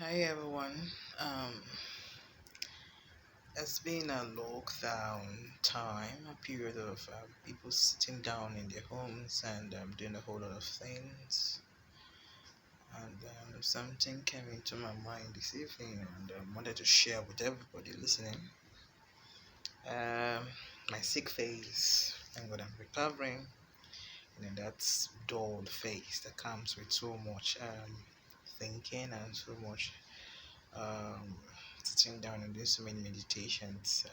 Hi everyone. Um, it's been a lockdown time, a period of people sitting down in their homes and doing a whole lot of things. And something came into my mind this evening, and wanted to share with everybody listening. Um, my sick face, and what I'm recovering. That's dull face that comes with so much thinking and so much um, sitting down and doing so many meditations.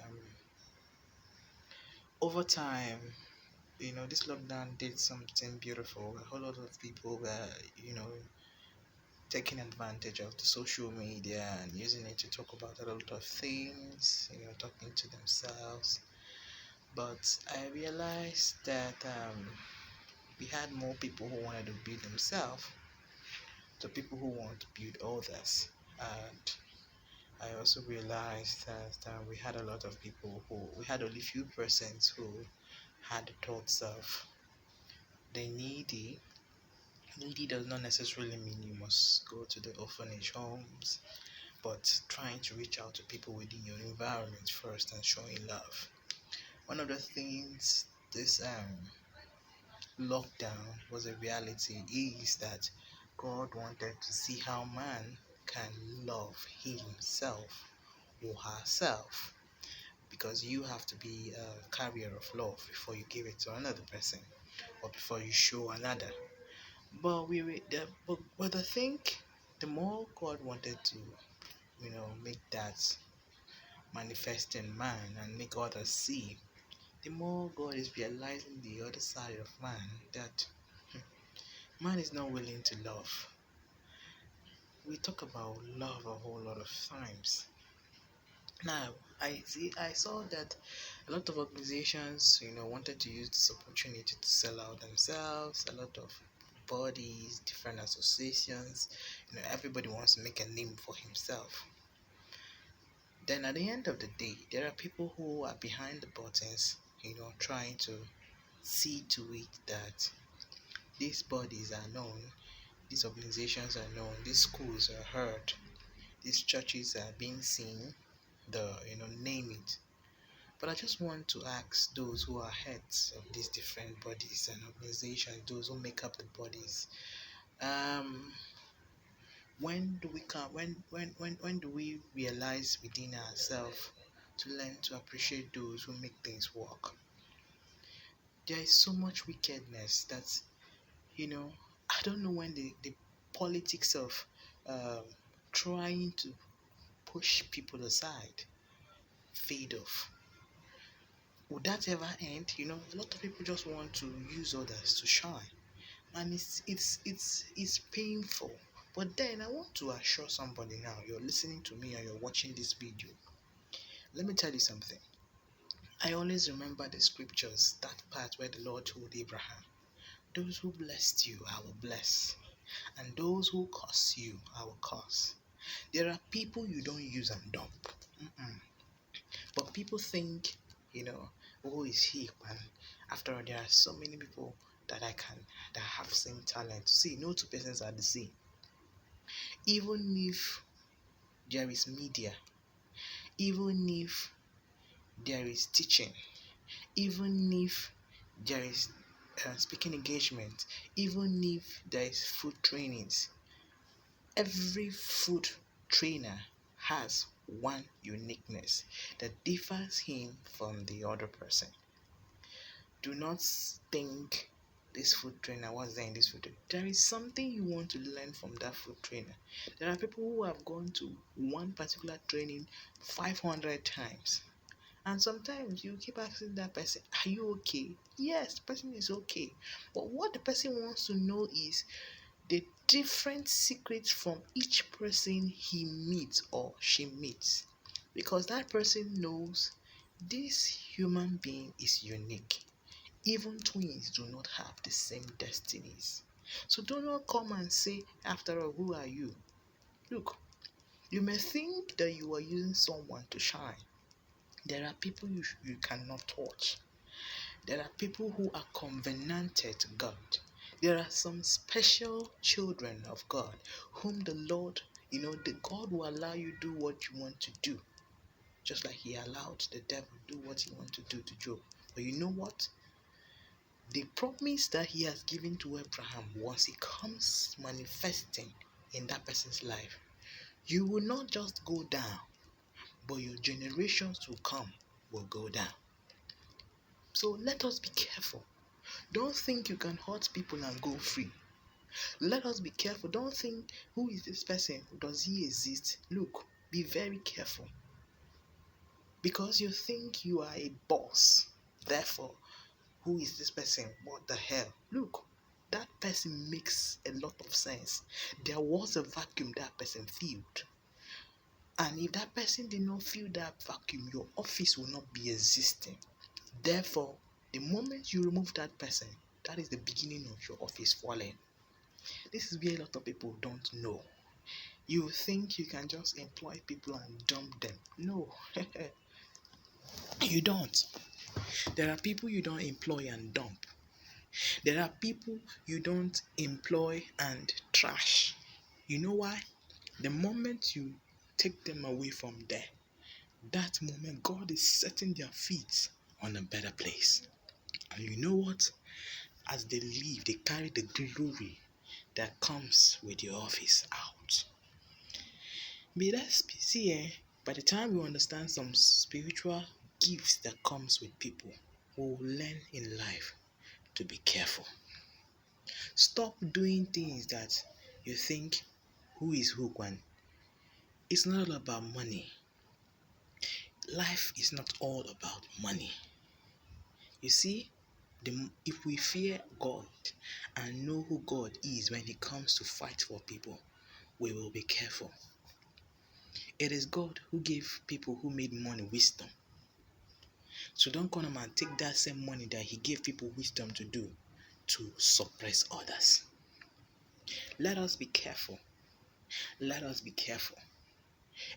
Over time, this lockdown did something beautiful. A whole lot of people were, you know, taking advantage of the social media and using it to talk about a lot of things, talking to themselves. But I realized that we had more people who wanted to build themselves to people who want to build others. And I also realized that we had a lot of people we had only few persons who had the thoughts of the needy. Needy does not necessarily mean you must go to the orphanage homes, but trying to reach out to people within your environment first and showing love. One of the things this lockdown was a reality is that God wanted to see how man can love himself or herself, because you have to be a carrier of love before you give it to another person or before you show another. But I think the more God wanted to, make that manifest in man and make others see, the more God is realizing the other side of man that man is not willing to love. We talk about love a whole lot of times. Now, I saw that a lot of organizations, wanted to use this opportunity to sell out themselves. A lot of bodies, different associations, everybody wants to make a name for himself. Then at the end of the day, there are people who are behind the buttons, trying to see to it that these bodies are known, these organizations are known, these schools are heard, these churches are being seen, the name it. But I just want to ask those who are heads of these different bodies and organizations, those who make up the bodies, um, when do we come? When do we realize within ourselves to learn to appreciate those who make things work? There is so much wickedness that I don't know when the politics of um, trying to push people aside fade off. Would that ever end? A lot of people just want to use others to shine, and it's painful. But then I want to assure somebody now, you're listening to me and you're watching this video. Let me tell you something. I always remember the scriptures, that part where the Lord told Abraham, those who blessed you, I will bless, and those who curse you, I will curse. There are people you don't use and dump. Mm-mm. But people think, you know, who is he, man? After all, there are so many people that have same talent. See, no two persons are the same. Even if there is media, even if there is teaching, even if there is speaking engagement, even if there is food trainings, every food trainer has one uniqueness that differs him from the other person. Do not think this food trainer, what's there in this food trainer? There is something you want to learn from that food trainer. There are people who have gone to one particular training 500 times. And sometimes you keep asking that person, are you okay? Yes, the person is okay. But what the person wants to know is the different secrets from each person he meets or she meets. Because that person knows this human being is unique. Even twins do not have the same destinies. So do not come and say, after all, who are you? Look, you may think that you are using someone to shine. There are people you cannot touch. There are people who are covenanted to God. There are some special children of God whom the Lord The God will allow you do what you want to do, just like he allowed the devil do what he wanted to do to Job. But you know what? The promise that he has given to Abraham, once it comes manifesting in that person's life, you will not just go down, but your generations to come will go down. So let us be careful. Don't think you can hurt people and go free. Let us be careful. Don't think, who is this person? Does he exist? Look, be very careful. Because you think you are a boss. Therefore, who is this person? What the hell? Look, that person makes a lot of sense. There was a vacuum that person filled. And if that person did not fill that vacuum, your office will not be existing. Therefore, the moment you remove that person, that is the beginning of your office falling. This is where a lot of people don't know. You think you can just employ people and dump them. No, you don't. There are people you don't employ and dump. There are people you don't employ and trash. You know why? The moment you take them away from there, that moment God is setting their feet on a better place. And you know what? As they leave, they carry the glory that comes with your office out. But let's see, by the time we understand some spiritual gifts that comes with people, we will learn in life to be careful. Stop doing things that you think who is who when it's not all about money. Life is not all about money. You see, if we fear God and know who God is when it comes to fight for people, we will be careful. It is God who gave people who made money wisdom. So don't come and take that same money that he gave people wisdom to do to suppress others. Let us be careful. Let us be careful.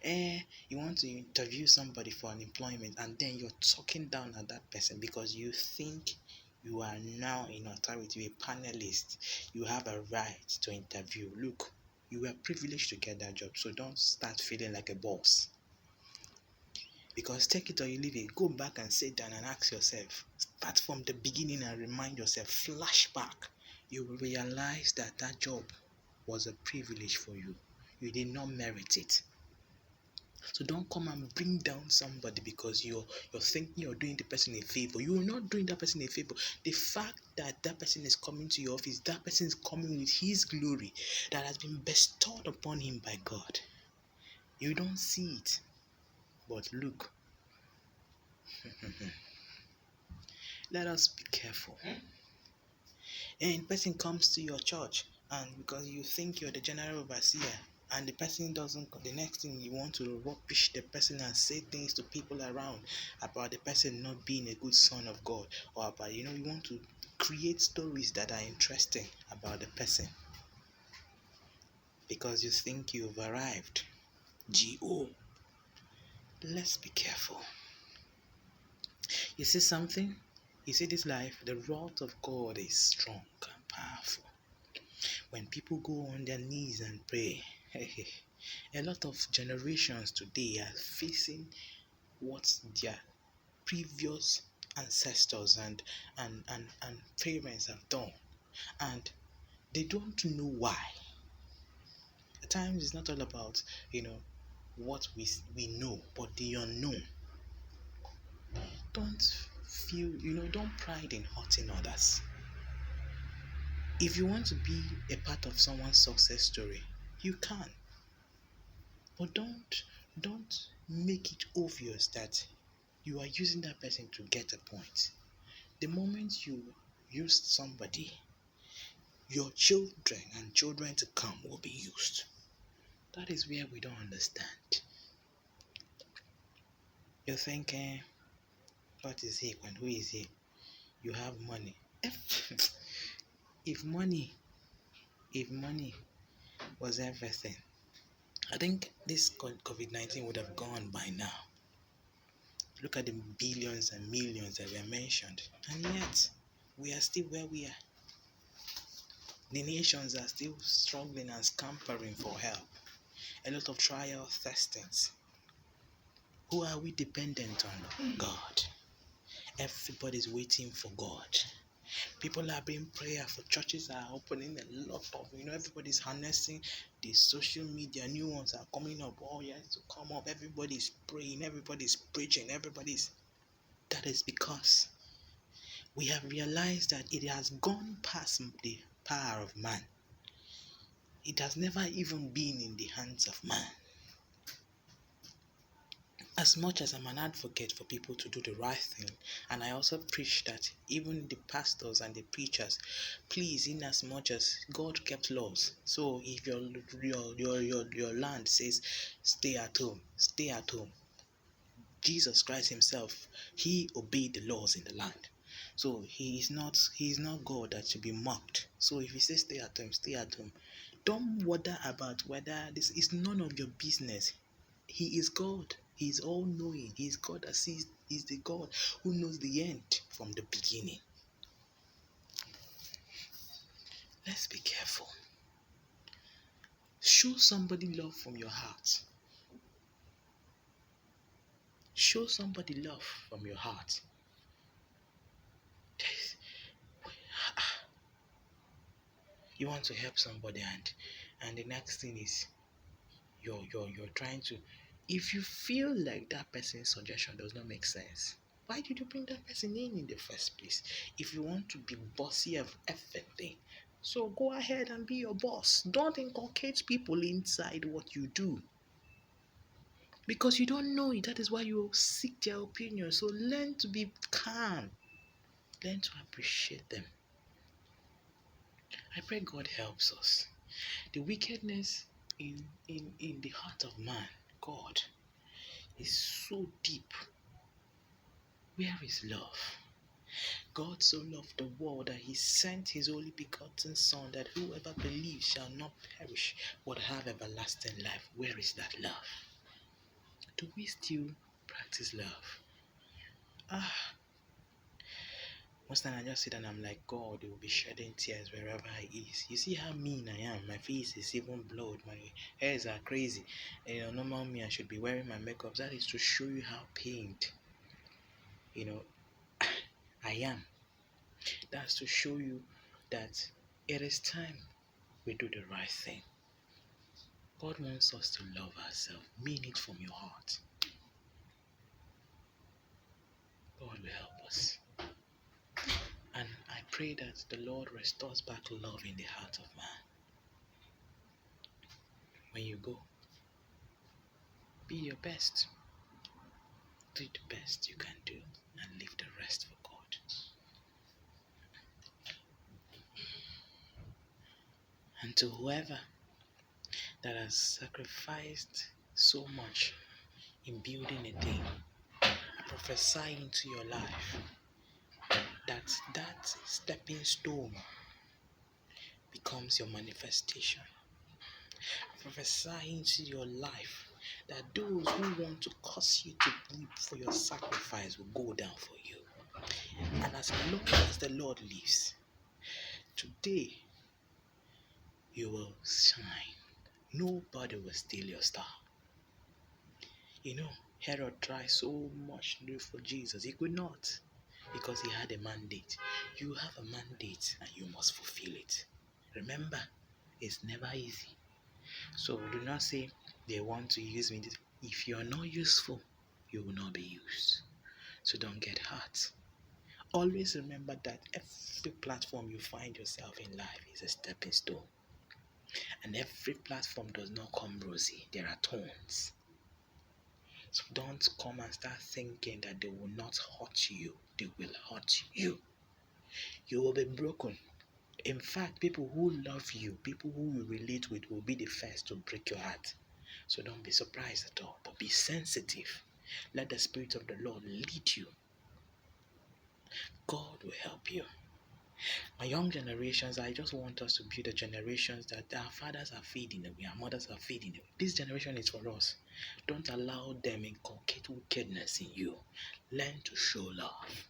You want to interview somebody for an employment and then you're talking down at that person because you think you are now in authority, a panelist. You have a right to interview. Look, you were privileged to get that job, so don't start feeling like a boss. Because take it or you leave it. Go back and sit down and ask yourself. Start from the beginning and remind yourself. Flashback. You will realize that that job was a privilege for you. You did not merit it. So don't come and bring down somebody because you're thinking you're doing the person a favor. You are not doing that person a favor. The fact that that person is coming to your office, that person is coming with his glory that has been bestowed upon him by God. You don't see it. But look, let us be careful. And person comes to your church and because you think you're the general overseer and the person doesn't, the next thing you want to rubbish the person and say things to people around about the person not being a good son of God, or about, you want to create stories that are interesting about the person because you think you've arrived. Let's be careful. You see something? You see this life, the wrath of God is strong and powerful. When people go on their knees and pray, a lot of generations today are facing what their previous ancestors and parents have done, and they don't know why. At times it's not all about what we know, but the unknown. Don't feel, don't pride in hurting others. If you want to be a part of someone's success story, you can. But don't make it obvious that you are using that person to get a point. The moment you used somebody, your children and children to come will be used. That is where we don't understand. You're thinking, what is he and who is he? You have money. If money was everything, I think this COVID-19 would have gone by now. Look at the billions and millions that were mentioned, and yet we are still where we are. The nations are still struggling and scampering for help. a lot of trial testings. Who are we dependent on? God. Everybody's waiting for God. People are being prayer for, churches are opening a lot of, everybody's harnessing the social media. New ones are coming up. Oh, yes, to come up. Everybody's praying, everybody's preaching, that is because we have realized that it has gone past the power of man. It has never even been in the hands of man. As much as I'm an advocate for people to do the right thing, and I also preach that even the pastors and the preachers, please, in as much as God kept laws. So if your land says stay at home, stay at home. Jesus Christ himself, he obeyed the laws in the land. So he is not God that should be mocked. So if he says stay at home, stay at home. Don't bother about whether this is none of your business. He is God. He is all knowing. He is God that sees. He is the God who knows the end from the beginning. Let's be careful. Show somebody love from your heart. Show somebody love from your heart. You want to help somebody, and the next thing is you're trying to, if you feel like that person's suggestion does not make sense, why did you bring that person in the first place? If you want to be bossy of everything, so go ahead and be your boss. Don't inculcate people inside what you do, because you don't know it. That is why you seek their opinion. So learn to be calm, learn to appreciate them. I pray God helps us. The wickedness in the heart of man, God, is so deep. Where is love? God so loved the world that he sent his only begotten Son, that whoever believes shall not perish but have everlasting life. Where is that love? Do we still practice love? Most time I just sit and I'm like, God will be shedding tears wherever he is. You see how mean I am. My face is even blurred. My hairs are crazy. And normal me, I should be wearing my makeup. That is to show you how pained, I am. That's to show you that it is time we do the right thing. God wants us to love ourselves. Mean it from your heart. God will help us. And I pray that the Lord restores back love in the heart of man. When you go, be your best. Do the best you can do and leave the rest for God. And to whoever that has sacrificed so much in building a thing, I prophesy into your life that stepping stone becomes your manifestation. I prophesy into your life that those who want to cause you to weep for your sacrifice will go down for you. And as long as the Lord lives, today you will shine. Nobody will steal your star. Herod tried so much to do for Jesus. He could not, because he had a mandate. You have a mandate and you must fulfill it. Remember, it's never easy. So do not say they want to use me. If you are not useful, you will not be used. So don't get hurt. Always remember that every platform you find yourself in life is a stepping stone. And every platform does not come rosy. There are thorns. So don't come and start thinking that they will not hurt you. They will hurt you. You will be broken. In fact, people who love you, people who you relate with, will be the first to break your heart. So don't be surprised at all, but be sensitive. Let the Spirit of the Lord lead you. God will help you. My young generations, I just want us to be the generations that our fathers are feeding away, our mothers are feeding away. This generation is for us. Don't allow them inculcate wickedness in you. Learn to show love.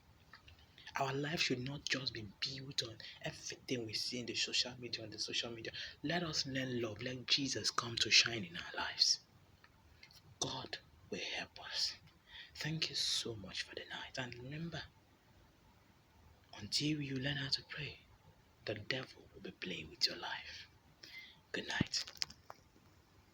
Our life should not just be built on everything we see in the social media. Let us learn love. Let Jesus come to shine in our lives. God will help us. Thank you so much for the night. And remember, until you learn how to pray, the devil will be playing with your life. Good night.